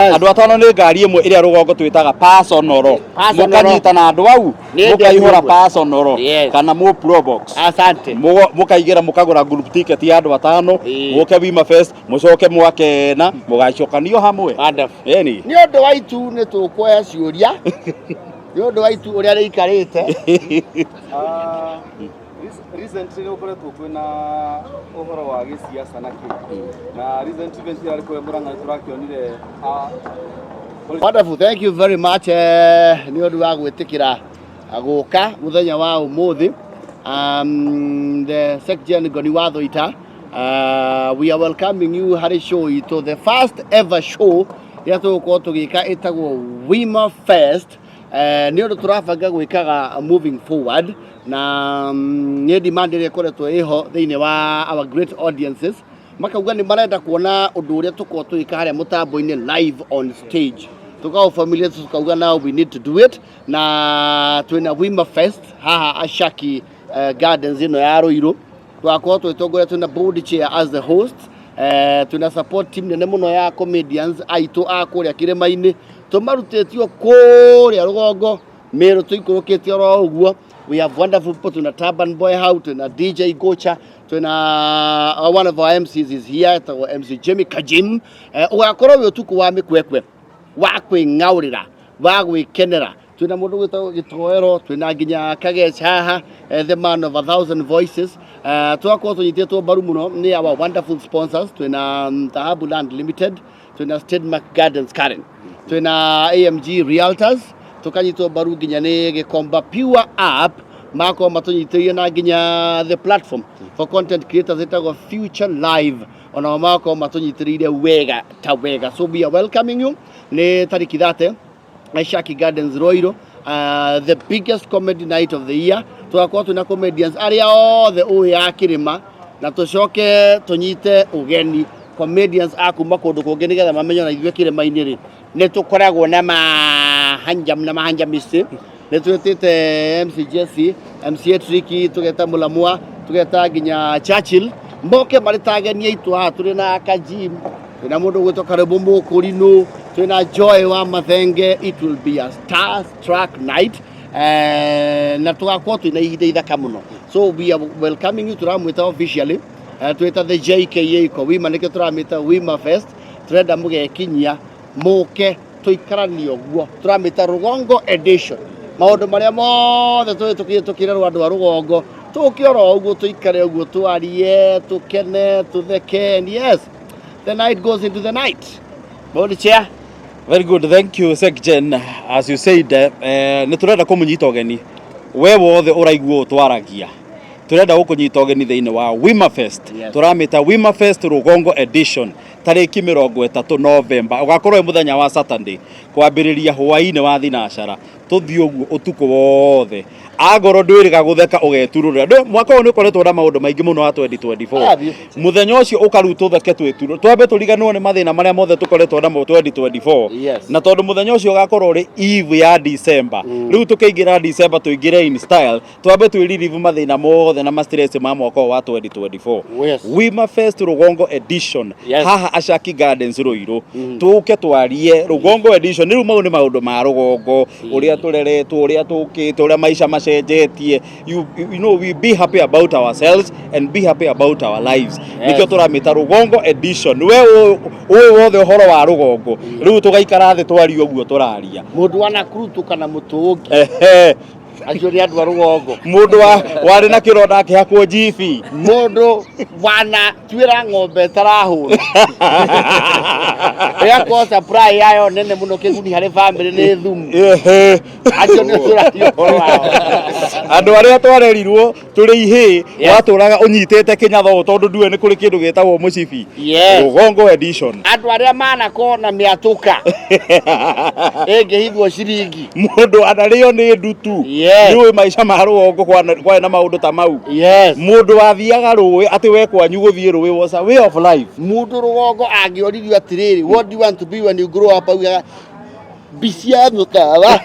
Andu atano ni ngari imwe iria rugongo twitaga personal. Mukanyitana andu au mukaihura personal kana mu pro box. Asante. Mukaigira mukagura group ticket ya andu atano muke Wima Fest mucoke mwakena mugacokanio hamwe. Eni. Ni undu waitu ni tukwoya ciuria. Ni undu waitu uria riikarite. Recently ukoretwo kwina uhoro wa gisiasa na recent events ya riko Murang'a turakionire Wonderful, thank you very much. Ni undu wa gwitikira aguka muthenya wa umuthi. The Secretary Ngoni wa Thoita, we are welcoming you Harry show to the first ever show ya tuko tugika itagwo Wima Fest. Ni undu turabanga gwikaga moving forward na ni demand ile koretwo iho thiine wa our great audiences makauga ni marenda kuona undu uria tuko tuika haria mutambo-ini live on stage tukao familia tukauga now we need to do it na twina Wima Fest haha Ashaki Gardens ino ya Ruiru twako twitongore twina board chair as the host tuna support team nene muno ya comedians aitu akuria kirima-ini tumarutetio kuria rugongo mero tuikurukitie ro uguo. We have wonderful people. Tuna Taban Boy How, tuna DJ Gocha, tuna one of our MCs is here, tuna MC Jimmy Kajim. Ugakorwo wi utuku wa mikwekwe wa kwingaurira wa gwikenera tuna mundu gwitwo gitowero tuna nginya Kageci haha the man of 1,000 voices. Twakorwo tunyitetwo mbaru muno ni our wonderful sponsors. Tuna Dhahabu Land Limited, tuna Stedmark Gardens Karen, tuna AMG Realtors, tukanyitwo mbaru nginya ni Gikomba Pure App mako matunyitirie na nginya the platform for content creators etagwo Future Live ona mako matunyitirie wega ta wega. So we are welcoming you ni tariki 30 Ashaki Gardens Ruiru, the biggest comedy night of the year. Twakorwo tuna comedians aria othe uya kirima na tucoke tunyite ugeni comedians akuma kundu kungi nigetha mamenyo na ithwe kirima-ini ri ni tukoragwo na mahanjamisi ni twitite MC Jesse, MC Tricky, tugeta Mulamwa, tugeta nginya Churchill mboke maritagenia itu ha turi na Kajim na mundu gwitwo Karibu Mukurino, twina Joy wa Mathenge. It will be a star-struck night na tugakorwo twina ihinda ithaka muno. So we are welcoming you turamwita officially twita the JKA ko Wima nike turamita Wima Fest turenda mugekinyia muke tuikaranio guo turamita Rugongo edition maundu maria mothe tukire rwandu wa Rugongo tukioro uguo tuikare uguo twarie tukene tutheke. And yes, the night goes into the night. Board chair. Very good, thank you Sekjen. As you said, ni turenda kumunyita ugeni we wothe uraiguo twaragia turenda gukunyita ugeni thiini wa Wima Fest. Turamita Wima Fest Rugongo edition tariki 30 November ugakorwo muthenya wa Saturday kwambiriria hwaini wa thinashara tuthii uguo utuku wothe agoro ndwiriga gutheka ugeturura mwaka uyu ni ukoretwo na maundu maingi muno wa 2024 muthenya ucio ukarutwo theke twituro twambe turiganwo ni mathina maria mothe tukoretwo namo 2024 na tondu muthenya ucio ugakorwo ri eve ya December riu tukiingira December tuingire in style twambe twiririvu mathina mothe na stress ma mwaka wa 2024 Wima Fest Rugongo edition haha Ashaki Gardens Ruiru tuke twarie Rugongo edition riu mau ni maundu ma Rugongo uria tureretwo uria tukite uria maisha macenjetie. You know, we be happy about ourselves and be happy about our lives. Nikio turamita Rugongo edition we wothe uhoro wa Rugongo riu tugaikara thi twario guo turaria mundu wana krutu kana mutungi ajuri andu a Rugongo mundu wari na kironda akihakwo jibi mundu wana twira ng'ombe tarahura ya ko supply yayo nene muno kiguni hari family ni thumu ajuri turario andu aria twarerirwo turi ihi waturaga unyitete kinyatho tondu ndue ni kuri kindu gitagwo mucibi Rugongo edition andu aria mana kona miatuka engehithwo ciringi mundu anario ni ndutu niwe maisha ma Rugongo kwa na maundu ta mau mundu wathiaga ruwi ati we kwanyu guthie ruwi was a way of life. Mundu Rugongo angioririo atiriri what do you want to be when you grow up? Bisia mukawa.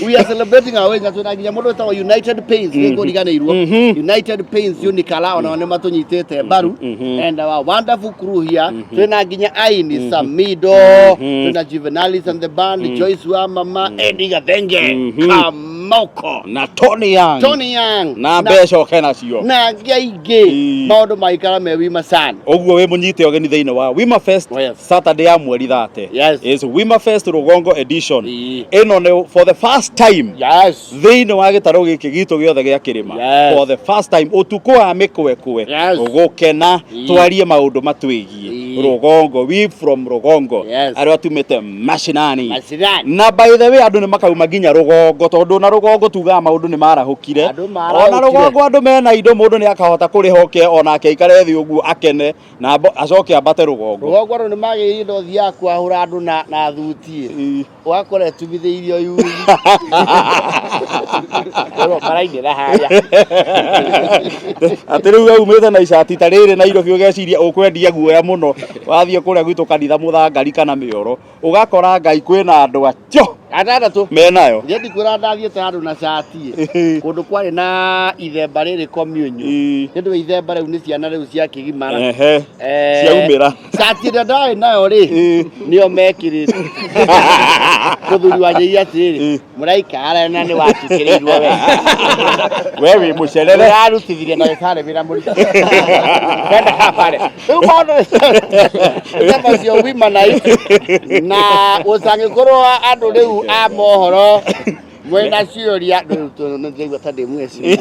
We are celebrating our wedding. Tunaginya mundu tawa United Pains niko riganirwo. United Pains unikala ona ne matunyitete baru and our wonderful crew here. Tunaginya Aini Samido, tuna Juvenalis and the band, Joyce wa mama, Ediga Thenge, Kamoko na Tony Young na Besho Kenasio na Gaige maundu maikara me wima sana. Oguo we munyite ogeni thiini wa Wima Fest Saturday ya mweri 30 is Wima Fest Rugongo edition. Ino ne for the first time thiini wa gitaro giki gitu giothe gia kirima for the first time utuko wa mikwekwe ugukena twarie maundu matwigie Rugongo, we from Rugongo ari atumite mashinani na by the way andu ni makauma nginya Rugongo tondu na Rugongo tuga maundu ni marahukire ona Rugongo andu mena indo mundu ni akahota kurihoke ona akaikare thi uguo akene na acoke abate Rugongo andu ni magire indo thia kwahura andu na thutie wakore tubithiirio yuri marainira haya atiru umite na ishati tarire na iro biogeciria ukwendia guoya muno wathie kuria gwitu kanitha muthangari kana mioro ugakora ngai kwina andu acio atandatu menayo ndi kwira ndathiete handu na shati kundu kwari na ithemba riri communion ndu ithemba riu ni ciana riu cia kigimara ciaumira shati ndai nayo ri nio mekirite kuthuri wanjia atiri muraikara na ni watukirirwo we mucerere arutithire na gikare bira muri kenda hapare ukono kama sio wima na usangikorwo andu riu a mohoro mwena cioria ndigwa tande mwezi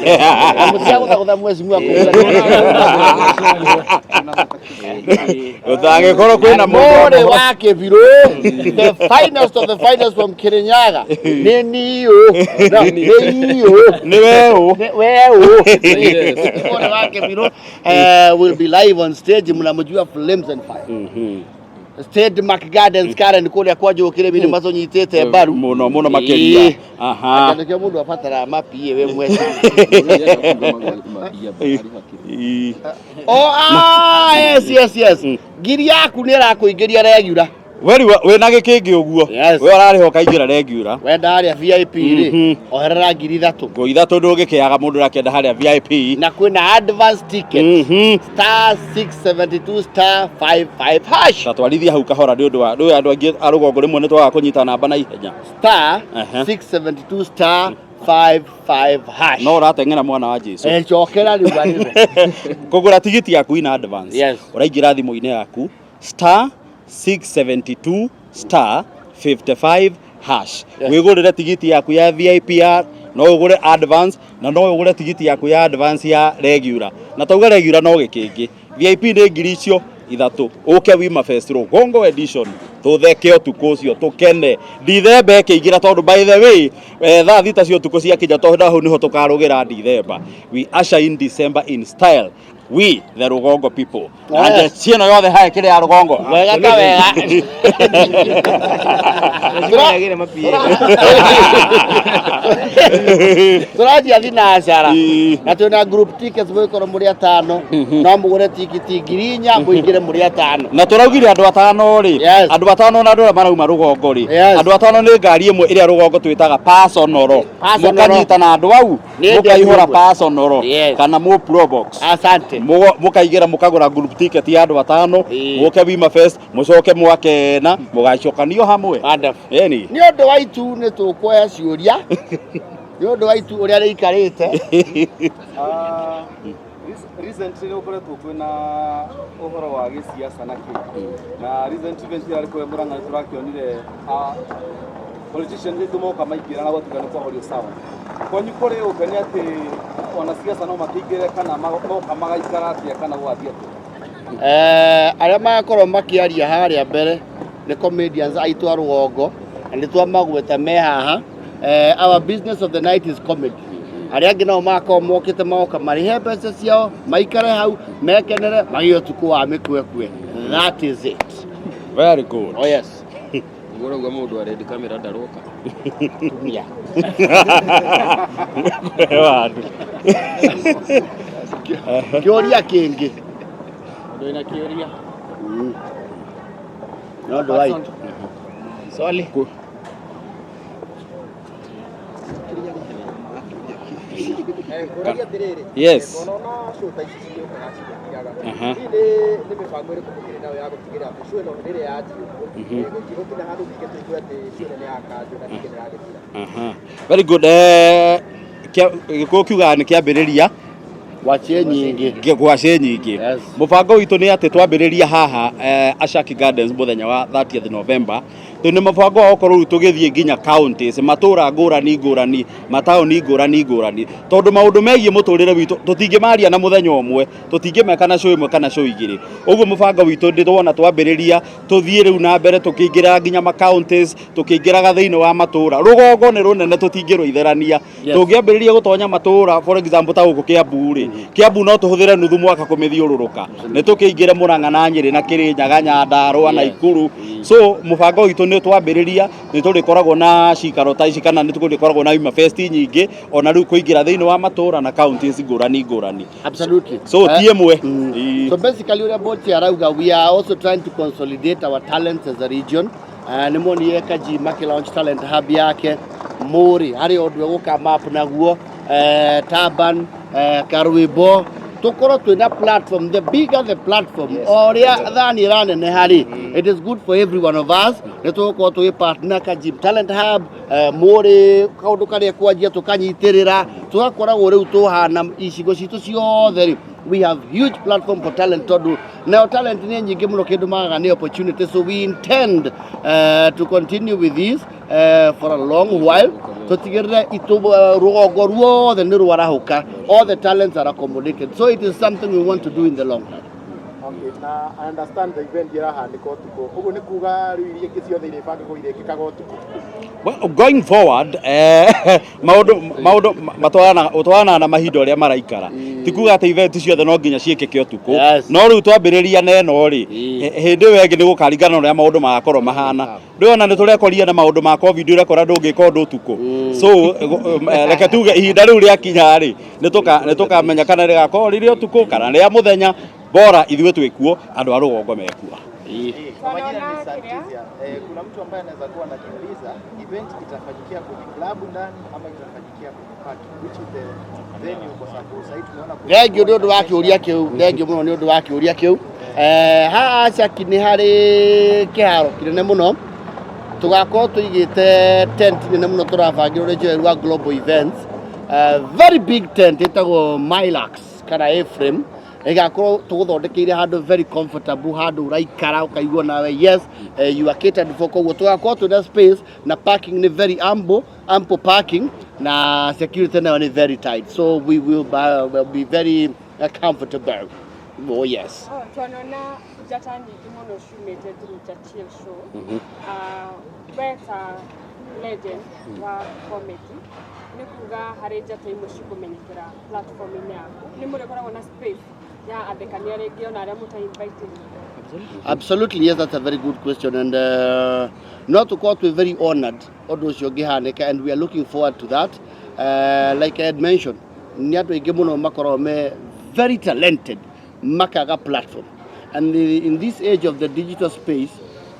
amutia gutha mwezi mwako utangikorwo kwina mundu wa Kibiru the finest of the finest from Kirinyaga ni niyo ni wewe mundu wa Kibiru will be live on stage mnamjua Flames and Fire State Mark Gardens Karen kule kwa jokire bini mazonyitete baru muno makeria ndio mundu afatara mapie we mwezi yes giri yaku ni rakuingiria regular we na gikingi uguo we arariho kaingira regular we ndaria VIP ri oherera ngiri 3 ngo ithatu ndugikiaga mundu rakenda haria VIP na kwina advance ticket star 672 star 55 hash tatwarithia hau kahora ni undu wa andu angi arugongo rimwe ni twaga kunyita namba na ihenya star 672 star 55 hash no ratengera mwana wa Jesu chokera riu bari kugura tigiti yaku in advance uraingira thimu-ini yaku star 672 star 55 hash wigurire tigiti yaku ya VIP no ugure advance na no ugure tigiti yaku ya advance ya regular na tauga regular no gikingi VIP ni ngiri icio ithatu uke Wima Fest Rugongo edition tutheke utuko ucio tukene Dithemba ikiingira tondu by the way thaa thita cio utuko cia kinya tondu hau niho tukarugira Dithemba we usher in December in style we the Rugongo people and cieno yothe hae kire ya Rugongo wega ka wega ngiragire mapie turathia thinacara na tuna group tickets mwikoro muri atano no mugure tikiti ngirinya muingire muri atano na turaugire andu atano ri andu atano na andu marauma Rugongo ri andu atano ni ngari imwe iria Rugongo twitaga personal mukanyita na andu au mukaihura personal kana mu pro box asante mukaigira mukagura group ticket ya andu atano muke Wima Fest mucoke mwakena mugacokanio hamwe ni undu wa itu ni tukoya ciuria ni undu wa itu uria riikarite recently ukoretwo kwina uhoro wa gisiasa na recent events yari kwa Murang'a turakionire politicians ndio moka maikira na watu kana kwa horio sawa kwanyu kore ukani ati wana siasa no makigire kana moka magaikara atia kana gwathia aria magakorwo makiaria haria mbere ni comedians aitu a Rugongo and twamagweta me haha our business of the night is comedy aria angi nao makorwo mokite maoka marihe mbeca ciao maikare hau mekenere magio tuku wa mikwekwe that is it very good oh yes ngorauga mundu aredi kamera ndaroka tumia kioria kingi ndio ina kioria no do right Swali. Yes. Very good. Kiuga nĩ kĩambĩrĩria Wacie nyingi. Gwacie nyingi. Yes. Mũbango witũ nĩ atĩ twambĩrĩria haha Ashaki Gardens mũthenya wa 30th November. Twĩna mũbango wa gũkorwo tũgĩthiĩ nginya counties, matũra ngũrani, mataũni ngũrani. Tondũ maũndũ megiĩ mũtũrĩre witũ tũtingĩmaria na mũthenya ũmwe, tũtingĩmeka na show ĩmwe kana show igĩrĩ. Ũguo mũbango witũ ndĩrona twambĩrĩria tũthiĩ rĩu na mbere tũkĩingĩra nginya ma counties, tũkĩingĩraga thĩinĩ wa matũra. Rũgongo nĩ rũnene tũtingĩrũitherania. Tũngĩambĩrĩria gũtonya matũra, for example ta gũkũ Kiambu rĩ. Kiambu no tũhũthĩre nuthu mwaka kũmĩthiũrũrũka. Nĩ tũkĩingĩre Murang'a na Nyĩrĩ na Kĩrĩnyaga, Nyandarũa na Ikuru. So mũbango witũ nĩ twambĩrĩria nĩ tũrĩkoragwo na cikaro ta ici kana nĩ tũrĩkoragwo na Wima Fest nyingĩ ona rĩu kũingĩra thĩinĩ wa matũra na counties ngũrani. Absolutely. So tie mwe. So basically what arauga, we are also trying to consolidate our talents as a region. Nĩ monire Kaji launch talent hub yake Muri hari ũndũ ũgũka map naguo Taban Karwĩbo tukorwo twina platform. The bigger the platform oria thani ranene hari, it is good for every one of us. Nĩ tũgũkorwo tũgĩ partner Kaji talent hub Muri kaũndũ karĩa kwanjia tũkanyitirĩra tũgakoragwo rĩu tũhana icigo citũ ciothe. We have huge platform for talent tondu now talent nĩ nyingĩ mũno kĩndũ magaga nĩ opportunity. So we intend to continue with this for a long while. Tũtigĩrĩre rũgongo ruothe nĩ rwarahũka, all the talents are accommodated. So it is something we want to do in the long run. Okay, na I understand the event irahandĩka ũtukũ. Ũguo nĩ kuga rĩu iria ingĩ ciothe irĩbangĩrwo irĩkĩkaga ũtukũ. Well, going forward, maũndũ matwarana na mahinda ũrĩa maraikara. Ti kuga atĩ event ciothe no nginya ciĩkĩke ũtukũ. No rĩu twambĩrĩria na ĩno rĩ, hĩndĩ ĩyo ĩngĩ nĩ gũkaringana ũrĩa maũndũ magakorwo mahana. Ndĩrona nĩ tũrekorire na maũndũ ma COVID ũrekora ndũngĩka ũndũ ũtukũ. So reke tuge ihinda rĩu rĩakinya rĩ, nĩ tũkamenya kana rĩgakorwo rĩrĩ ũtukũ kana rĩa mũthenya, bora ithuĩ twĩkuo andũ a rũgongo mekuo. Kwa majina ni Santizia. Kuna mtu ambaye anaweza kuwa anajiuliza event itafanyikia kwenye klabu ndani ama itafanyikia kwenye park, which is the venue, kwa sababu sasa hivi tunaona Thengio nĩ ũndũ wa kĩũria kĩu, thengio mũno nĩ ũndũ wa kĩũria kĩu. Haha Ashaki nĩ harĩ kĩharo kĩnene mũno, tũgakorwo tũigĩte tent nene mũno tũrabangĩrwo nĩ Joel wa Global Events, very big tent ĩtagwo Milax kana A-frame. Igakorwo tũgũthondekeire handũ very comfortable, handũ ũraikara ũkaigua nawe yes you are catered for. Koguo tũgakorwo twĩna space na parking nĩ very ample parking na security nayo nĩ very tight, so we will be very comfortable. Oh yes. Tunaona njata nyingĩ mũno ciumĩte through Churchill show. Weta legend wa comedy nĩ kuga harĩ njata imwe cikũmenyekera platform-inĩ yaku. Nĩ mũrĩkoragwo na space ya athekania rĩngĩ ona arĩa mũta-invited? Absolutely, yes, that's a very good question, and not to quote, we're very honored ũndũ ũcio ũngĩhanĩka, and we are looking forward to that. Like I had mentioned, nĩ andũ aingĩ mũno makoragwo me very talented makaga platform, and in this age of the digital space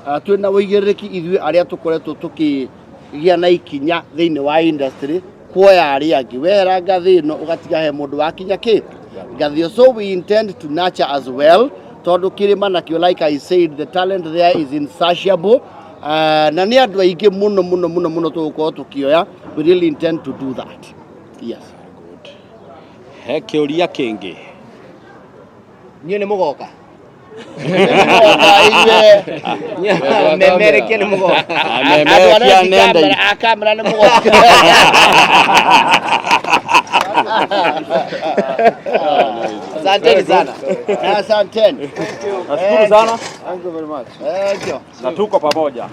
twĩna wĩigĩrĩrĩki ithuĩ arĩa tũkoretwo tũkĩgĩa na ikinya thĩinĩ wa industry kuoya arĩa angĩ. Wehera ngathĩ ĩno ũgatiga he mũndũ wakinya kĩ ngathĩ. So we intend to nurture as well, tondũ kĩrĩma nakĩo, like I said, the talent there is insatiable. Na nĩ andũ aingĩ mũno tũgũkorwo tũkĩoya. We really intend to do that. Yes. He kĩũria kĩngĩ. Niĩ nĩ mũgoka. Memerekia nĩ mũgoka. Memerekia nenda. Kamera nĩ mũgoka. Asanteni sana. Asanteni. Nashukuru sana. Thank you very much. Thank you. Na tuko pamoja.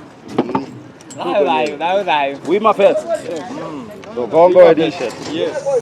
Dayo. Wima Fest. Rũgongo edition. Yes.